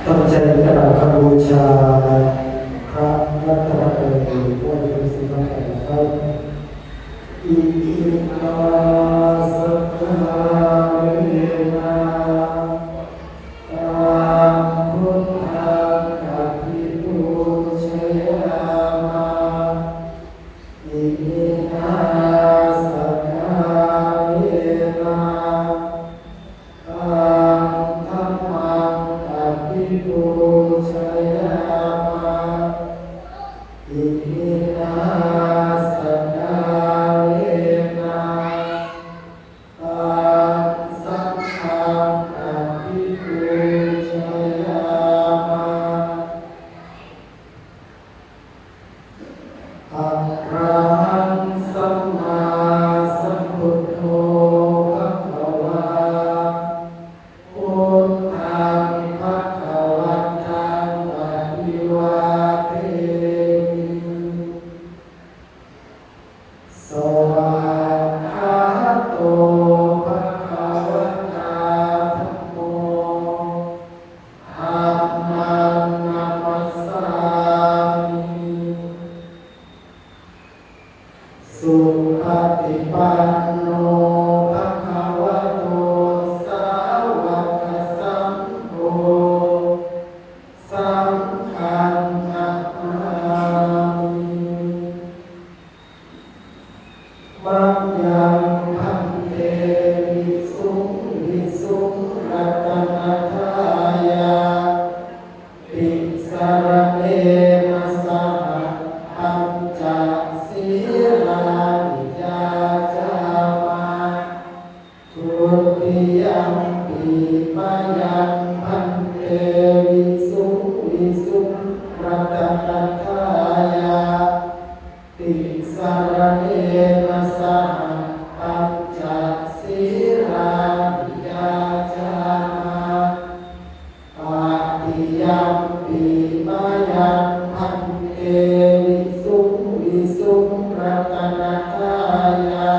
ตั้งใจกราบคำบูชาพระรัตนตรัยผู้เป็นสิริมงคลครับอิมินาสัพพะเวนะตังพุทธังอภิปูชยามะอิมินาสัพพะเวนะตังธัมมังอภิปูชยามะอิมินาสัพพะเวนะตังสังฆังอภิปูชยามะอะระหังสัมมาสัมพุทโธภะคะวาพุทธังภะคะวันตังอะภิวาเทมิสวากขาโตภะคะวะตาธัมโมธัมมังนัมมัสสามิสุปฏิปันโนภะคะวะโตสาวกสังโฆสังฆังนะมามิมัจยังพันเตวิสุงวิสุงรัตนัฏฐายาติสรณเนนะสหปัญจศีลานิยาจามะทุติยัมปิมายังพันเตวิสุงวิสุงรัตนัฏฐายาติสรณเนนะสหปัญจศีลานิยาจามะปาติยัมปิมายังพันเตวิสุงวิสุงรัตนัฏฐายา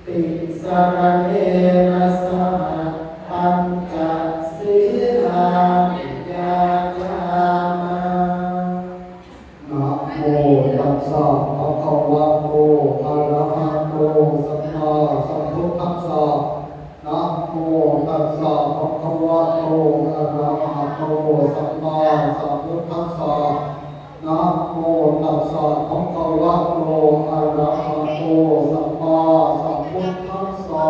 ติสรณเนนะสหปัญจศีลานิยาจามะนะโมตัสสะภะคะวะโตอะระหะโตสัมมาสัมพุทธัสสะนะโมตัสสะภะคะวะโตอะระหะโตสัมมาสัมพุทธัสสะนะโมตัสสะภะคะวะโตอะระหะโตสัมมาสัมพุทธัสสะ